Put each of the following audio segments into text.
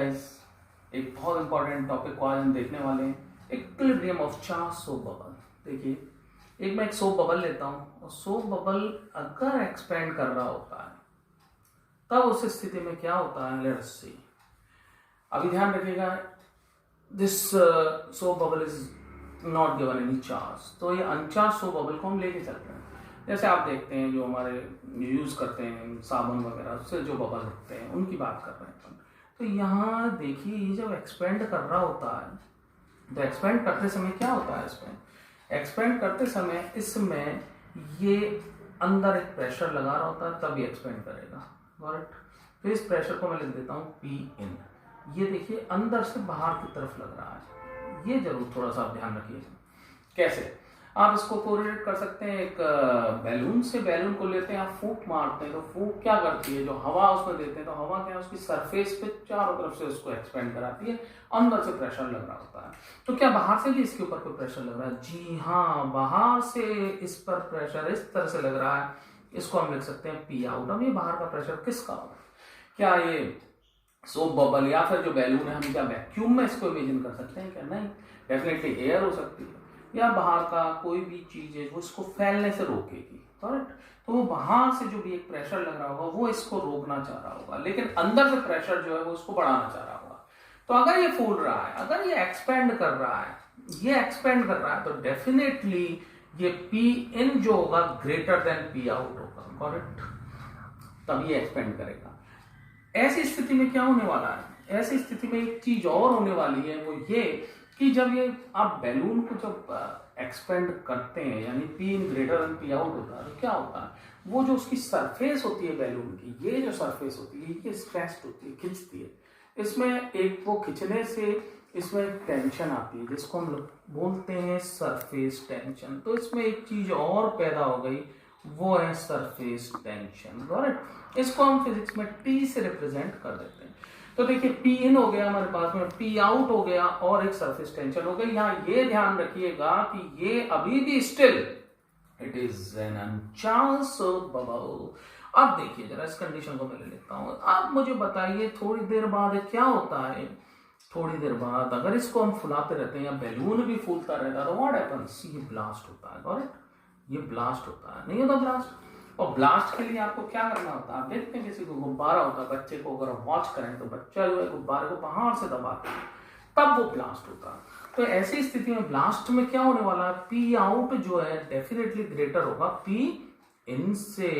Guys, एक बहुत important topic को आज हम देखने वाले हैं, इक्विलिब्रियम ऑफ चार सोप बबल। देखिए, मैं एक सोप बबल लेता हूं और सोप बबल अगर एक्सपेंड कर रहा होता है तब उस स्थिति में क्या होता है, लेट्स सी। अभी ध्यान रखिएगा, this soap bubble is not given any charge, तो ये अनचार्ज सोप बबल को हम लेके चलते हैं। जैसे आप देखते हैं जो हमारे यूज करते हैं साबुन वगैरह, उससे जो बबल होते हैं उनकी बात कर रहे हैं अपन। तो यहाँ देखिए, ये जब एक्सपेंड कर रहा होता है तो एक्सपेंड करते समय क्या होता है, इसमें एक्सपेंड करते समय इसमें ये अंदर एक प्रेशर लगा रहा होता है, तब ये एक्सपेंड करेगा। राइट, तो इस प्रेशर को मैं लिख देता हूँ पी इन। ये देखिए अंदर से बाहर की तरफ लग रहा है, ये जरूर थोड़ा सा ध्यान रखिएगा। कैसे आप इसको कोरिलेट कर सकते हैं, एक बैलून से बैलून को लेते हैं, आप फूंक मारते हैं तो फूंक क्या करती है, जो हवा उसमें देते हैं तो हवा क्या है, उसकी सरफेस पे चारों तरफ से उसको एक्सपेंड कराती है, अंदर से प्रेशर लग रहा होता है। तो क्या बाहर से भी इसके ऊपर कोई प्रेशर लग रहा है? जी हाँ, बाहर से इस पर प्रेशर इस तरह से लग रहा है, इसको हम लिख सकते हैं पी आउट। अब ये बाहर का प्रेशर किसका होगा? क्या ये सोप बबल या फिर जो बैलून है, हम क्या वैक्यूम में इसको इमेजिन कर सकते हैं क्या? नहीं, डेफिनेटली एयर हो सकती है या बाहर का कोई भी चीज है जो इसको फैलने से रोकेगी। करेक्ट, तो वो बाहर से जो भी एक प्रेशर लग रहा होगा वो इसको रोकना चाह रहा होगा, लेकिन अंदर से प्रेशर जो है वो इसको बढ़ाना चाह रहा होगा। तो अगर ये फूल रहा है, अगर ये एक्सपेंड कर रहा है, ये एक्सपेंड कर रहा है, तो डेफिनेटली ये पी इन जो होगा ग्रेटर देन पी आउट होगा। करेक्ट, तब ये एक्सपेंड करेगा। ऐसी स्थिति में क्या होने वाला है? ऐसी स्थिति में एक चीज और होने वाली है, वो ये कि जब ये आप बैलून को जब एक्सपेंड करते हैं, यानी P in greater than P out होता है, तो क्या होता है, वो जो उसकी सरफेस होती है बैलून की, ये जो सरफेस होती है ये स्ट्रेस्ड होती है, खिंचती है। इसमें एक वो खिंचने से इसमें टेंशन आती है, जिसको हम बोलते हैं सरफेस टेंशन। तो इसमें एक चीज और पैदा हो गई, वो है सरफेस टेंशन। राइट, इसको हम फिजिक्स में टी से रिप्रेजेंट कर देते हैं। तो देखिए, पी इन हो गया हमारे पास में, पी आउट हो गया और एक सरफेस टेंशन हो गई। यहाँ ये ध्यान रखिएगा कि ये अभी भी still it is an अनचार्ज bubble. अब देखिए जरा इस कंडीशन को मैं ले लेता हूं। आप मुझे बताइए थोड़ी देर बाद क्या होता है? थोड़ी देर बाद अगर इसको हम फुलाते रहते हैं या बैलून भी फूलता रहता है तो व्हाट हैपेंस? ये ब्लास्ट होता है। करेक्ट, ये ब्लास्ट होता है, नहीं होता ब्लास्ट? और ब्लास्ट के लिए आपको क्या करना होता है? आप देखते हैं किसी को गुब्बारा होता है, बच्चे को अगर वॉच करें तो बच्चा जो है गुब्बारे को बाहर से दबाता है, तब वो ब्लास्ट होता है। तो ऐसी स्थिति में ब्लास्ट में क्या होने वाला है? पी आउट जो है डेफिनेटली ग्रेटर होगा पी इन से।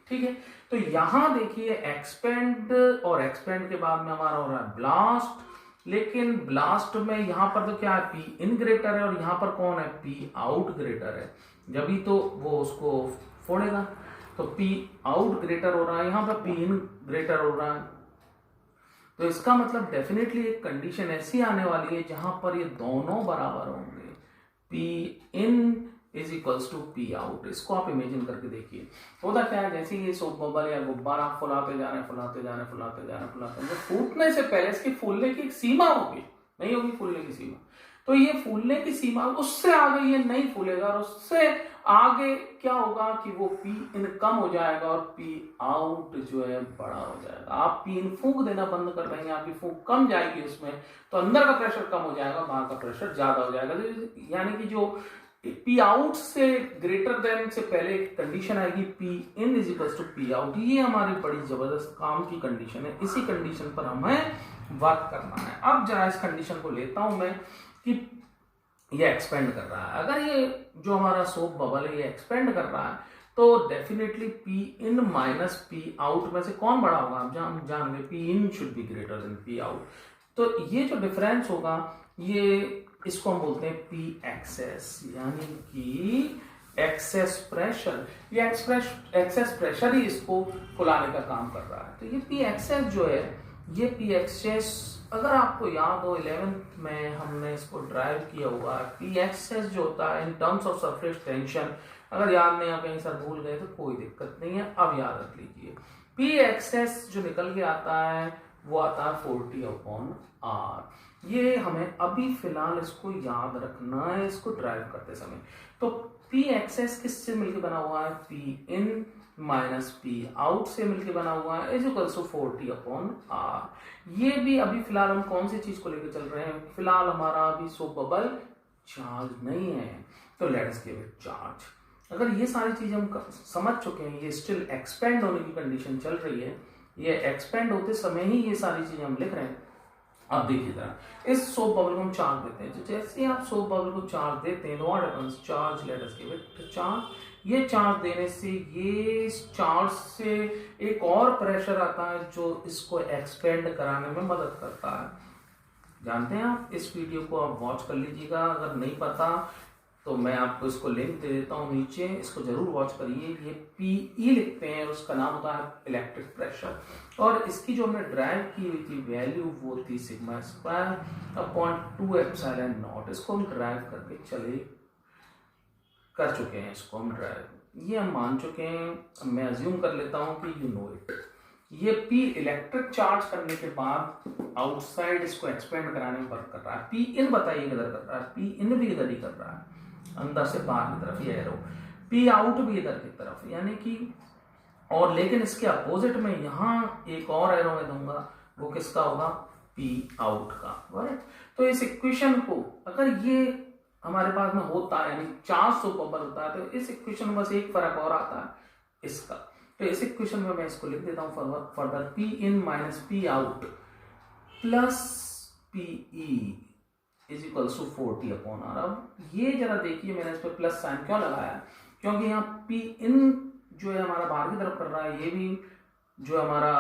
ठीक है, तो यहां देखिए एक्सपेंड, और एक्सपेंड के बाद में हमारा हो रहा है ब्लास्ट, लेकिन ब्लास्ट में यहां पर तो क्या है, पी इन ग्रेटर है, और यहां पर कौन है, पी आउट ग्रेटर है। जब ही तो वो उसको फोड़ेगा, तो पी आउट ग्रेटर हो रहा है, यहां पर पी इन ग्रेटर हो रहा है। तो इसका मतलब डेफिनेटली एक कंडीशन ऐसी आने वाली है जहां पर ये दोनों बराबर होंगे, P in is equals to P out. इसको आप इमेजिन करके देखिए, होता क्या है, जैसे ये सोप बबल या गुब्बारा फुलाते जा रहे हैं, फुलाते जा रहे हैं, फुलाते जा रहे हैं, फुलाते जा रहे हैं, फूटने से पहले इसकी फूलने की एक सीमा होगी, नहीं होगी फूलने की सीमा। तो ये फूलने की सीमा, उससे आगे ये नहीं फूलेगा, और उससे आगे क्या होगा कि वो पी इन कम हो जाएगा और पी आउट जो है बड़ा हो जाएगा। आप पी इन फूंक देना बंद कर देंगे, आपकी फूंक कम जाएगी उसमें, तो अंदर का प्रेशर कम हो जाएगा, बाहर का प्रेशर ज्यादा हो जाएगा। तो यानी कि जो पी आउट से ग्रेटर देन से पहले कंडीशन आएगी P in is equal to P out, ये हमारी बड़ी जबरदस्त काम की कंडीशन है। इसी कंडीशन पर हमें वर्क करना है। अब जरा इस कंडीशन को लेता हूं मैं कि ये एक्सपेंड कर रहा है। अगर ये जो हमारा सोप बबल है ये एक्सपेंड कर रहा है, तो definitely P in minus P out में से कौन बड़ा होगा? आप जान गए, P in should be greater than P out. तो ये जो डिफरेंस होगा, ये इसको हम बोलते हैं पी एक्सेस, यानी कि एक्सेस प्रेशर। ये एक्सेस प्रेशर ही इसको फुलाने का काम कर रहा है। तो ये पी एक्सेस जो है, ये पी एक्सेस, अगर आपको याद हो 11th में हमने इसको ड्राइव किया हुआ है, पी एक्सेस जो होता है in terms of surface tension. अगर याद नहीं, आप कहीं सर भूल गए तो कोई दिक्कत नहीं है, अब याद रख लीजिए। पी एक्सेस जो निकल के आता है वो आता है 40/R। ये हमें अभी फिलहाल इसको याद रखना है, इसको ड्राइव करते समय। तो पी एक्सेस किससे मिलकर बना हुआ है? P in minus P out से मिलके बना हुआ है इज इक्वल्स टू 40/r। ये भी अभी फिलहाल हम कौन सी चीज को लेकर चल रहे हैं, फिलहाल हमारा अभी सोप बबल चार्ज नहीं है, तो let us give it charge. अगर ये सारी चीज हम समझ चुके हैं, ये स्टिल एक्सपेंड होने की कंडीशन चल रही है, ये एक्सपेंड होते समय ही ये सारी चीजें हम लिख रहे हैं। अब देखिए जरा, इस सोप बबल को हम चार्ज देते हैं, जैसे आप सोप बबल को चार्ज देते हैं, what happens, charge, let us give it charge. ये चार्ज देने से ये चार्ज से एक और प्रेशर आता है जो इसको एक्सपेंड कराने में मदद करता है। जानते हैं आप, इस वीडियो को आप वॉच कर लीजिएगा, अगर नहीं पता तो मैं आपको इसको लिंक दे देता हूँ नीचे, इसको जरूर वॉच करिए। ये PE लिखते हैं, उसका नाम होता है इलेक्ट्रिक प्रेशर, और इसकी जो हमने ड्राइव की हुई थी वैल्यू वो थी sigma square upon 2 epsilon not. इसको हम ड्राइव करके कर चुके हैं, इसको हम ड्राइव, ये हम मान चुके हैं। मैं अज्यूम कर लेता हूँ कि यू नो इट। ये P इलेक्ट्रिक चार्ज करने के बाद आउटसाइड इसको एक्सपेंड कराने में वर्क कर रहा है। P इन बताइए किधर कर रहा है, P इन भी इधर ही कर रहा है, अंदर से बाहर की तरफ, ये एरो। P आउट भी इधर की तरफ, यानी कि, और लेकिन इसके अपोजिट में यहाँ एक और एरो मैं दूंगा, वो किसका होगा, P आउट का, राइट। तो इस इक्वेशन को अगर ये हमारे पास में होता है, यानी चार्ज सोप बबल होता है, तो इस इक्वेशन में बस एक फर्क और आता है इसका। तो इस इक्वेशन में मैं इसको लिख देता हूं further, P in minus P out plus PE is equals to 40/r। अब ये जरा देखिए, मैंने इस पर प्लस साइन क्यों लगाया, क्योंकि यहाँ P इन जो है हमारा बाहर की तरफ कर रहा है, ये भी जो हमारा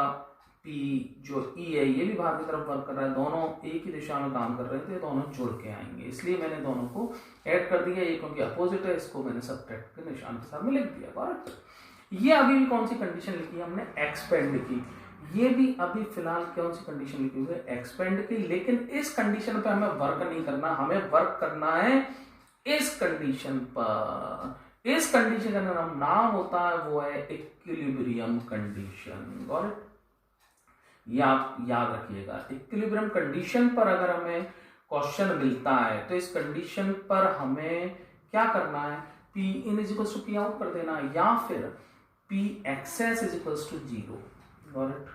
P जो E है ये भी बाहर की तरफ वर्क कर रहा है, दोनों एक ही दिशा में काम कर रहे थे, दोनों जुड़ के आएंगे, इसलिए मैंने दोनों को ऐड कर दिया। ये क्योंकि अपोजिट है, इसको मैंने सब्ट्रैक्ट के निशान के साथ में लिख दिया, करेक्ट। ये अभी भी कौन सी कंडीशन लिखी है हमने, एक्सपेंड की। ये भी अभी फिलहाल कौन सी कंडीशन लिखी हुई है, एक्सपेंड की। लेकिन इस कंडीशन पे हमें वर्क नहीं करना, हमें वर्क करना है इस कंडीशन पर। इस कंडीशन का नाम होता है, वो है इक्विलिब्रियम कंडीशन, गॉट इट। ये आप याद रखिएगा, इक्विलिब्रियम कंडीशन पर अगर हमें क्वेश्चन मिलता है तो इस कंडीशन पर हमें क्या करना है, P in is equals to P out कर देना, या फिर P excess is equals to 0, got it.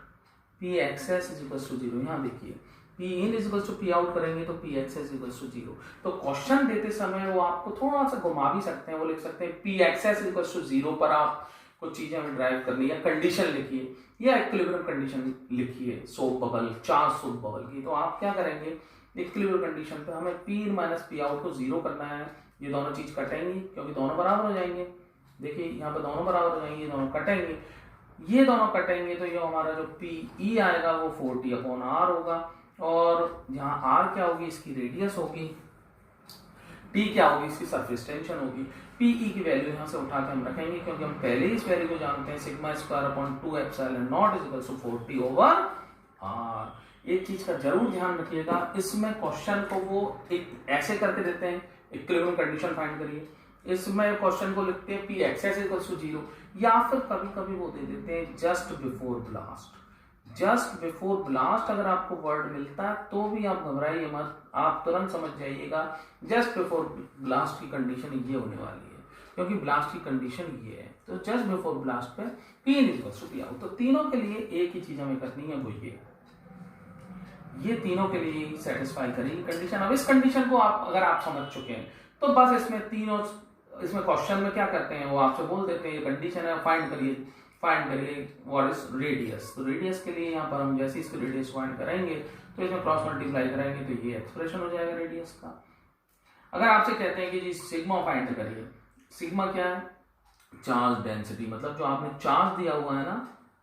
P excess is equals to 0, यहाँ देखिए P in is equals to P out करेंगे तो P excess is equals to 0। तो question देते समय वो आपको थोड़ा सा घुमा भी सकते हैं, वो लिख सकते हैं P excess is equals to 0 पर आप कुछ चीजें हमें ड्राइव करनी है, कंडीशन लिखिए या इक्विलिब्रियम कंडीशन लिखिए soap bubble, charge soap bubble की। तो आप क्या करेंगे, इक्विलिब्रियम कंडीशन पे हमें P in minus P out को 0 करना है। ये दोनों चीज कटेंगी क्योंकि दोनों बराबर हो जाएंगे, देखिए यहाँ पे दोनों बराबर हो जाएंगे, ये दोनों कटेंगे, ये दोनों कटेंगे, तो ये हमारा जो PE आएगा वो 40/r होगा, और यहाँ r क्या होगी, इसकी रेडियस होगी, T क्या होगी, इसकी सरफेस टेंशन होगी। PE की वैल्यू यहाँ से उठा के हम रखेंगे, क्योंकि हम पहले ही इस वैल्यू को जानते हैं, sigma square upon 2 epsilon naught is equals to 40/r। एक चीज का जरूर ध्यान रखिएगा, इसमें क्वेश्चन को वो एक ऐसे करके देते हैं, इक्विलिब्रियम कंडीशन फाइंड करिए, इसमें क्वेश्चन को लिखते हैं P एक्सेस इक्वल्स टू 0, या फिर कभी कभी वो दे देते हैं just before blast. Just before blast अगर आपको वर्ड मिलता है तो भी आप घबराइए मत, आप तुरंत समझ जाइएगा जस्ट बिफोर ब्लास्ट की कंडीशन ये होने वाली है, क्योंकि ब्लास्ट की कंडीशन ये है। तो जस्ट बिफोर ब्लास्ट पे P in equals to P out. तो तीनों के लिए एक ही चीज हमें करनी है, वो ये तीनों के लिए सेटिस्फाई करेगी कंडीशन। अब इस कंडीशन को आप अगर आप समझ चुके हैं तो बस इसमें क्वेश्चन में क्या करते हैं, वो आपसे बोल देते हैं ये कंडीशन है, फाइंड करिए व्हाट इज रेडियस। तो रेडियस के लिए यहाँ पर हम जैसे इसको रेडियस फाइंड करेंगे तो इसमें क्रॉस मल्टीप्लाई करेंगे तो ये एक्सप्रेशन हो जाएगा रेडियस का। अगर आपसे कहते हैं कि जी सिग्मा फाइंड करिए, सिग्मा क्या है, चार्ज डेंसिटी, मतलब जो आपने चार्ज दिया हुआ है ना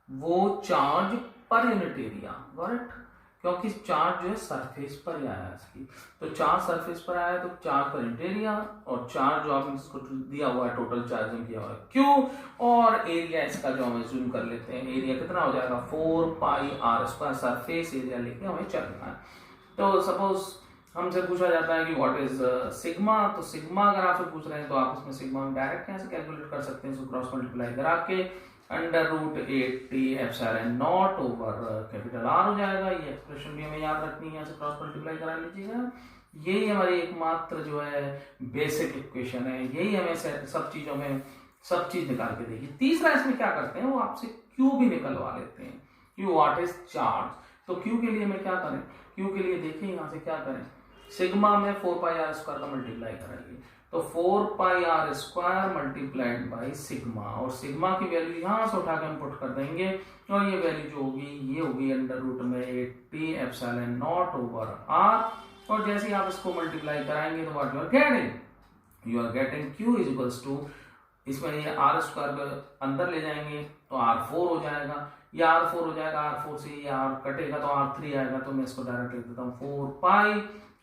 वो charge per unit area, correct, क्योंकि चार्ज जो है सरफेस पर ही आया है इसकी, तो चार्ज सरफेस पर आया है तो चार्ज पर यूनिट एरिया, और चार्ज जो आपने इसको दिया हुआ है टोटल चार्जिंग किया हुआ है Q, और एरिया इसका जो हमें जूम कर लेते हैं, एरिया कितना हो जाएगा 4πr², सरफेस एरिया लेके हमें चलना है। तो सपोज हमसे पूछा जाता है कि व्हाट इज सिग्मा, तो सिग्मा अगर आपसे पूछ रहे हैं तो आप इसमें सिग्मा डायरेक्ट कैसे कैलकुलेट कर सकते हैं, इसको क्रॉस मल्टीप्लाई करा के √80 epsilon not over capital R हो जाएगा। ये एक्सप्रेशन भी हमें याद रखनी है, ऐसे क्रॉस मल्टीप्लाई करा लीजिएगा। यही हमारी एकमात्र जो है बेसिक इक्वेशन है, यही हमें सब चीजों में सब चीज निकाल के देखिए। तीसरा इसमें क्या करते हैं, वो आपसे क्यू भी निकलवा लेते हैं। Q what is charge. तो क्यू के लिए मैं क्या करें, क्यू के लिए देखिए यहाँ से क्या करें, सिग्मा में 4πr² का मल्टीप्लाई करेंगे, तो 4πr² मल्टीप्लाइड बाई सिग्मा, और सिग्मा की वैल्यू यहां से उठा के हम पुट कर देंगे, और ये वैल्यू जो होगी ये होगी अंडर रूट में 80 एप्सिलॉन नॉट ओवर आर। और जैसे ही आप इसको मल्टीप्लाई कराएंगे तो what you are getting q is equals to, इसमें ये r² अंदर ले जाएंगे तो r4 हो जाएगा, ये r4 हो जाएगा, r4 से ये r कटेगा तो r3 आएगा, तो मैं इसको डायरेक्ट लिख देता हूँ 4π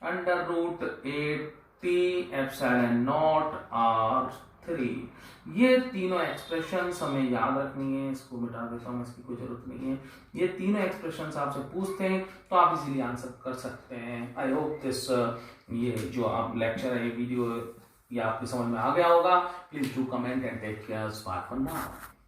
under root 80 epsilon not r3। ये तीनों एक्सप्रेशंस हमें याद रखनी है, इसको मिटा देता हूँ, इसकी कोई जरूरत नहीं है। ये तीनों एक्सप्रेशंस आपसे पूछते हैं तो आप इजीली आंसर कर सकते हैं। आई होप दिस ये जो आप लेक्चर है, ये वीडियो, ये आपकी समझ में आ गया होगा। Please do comment and take care. Bye for now.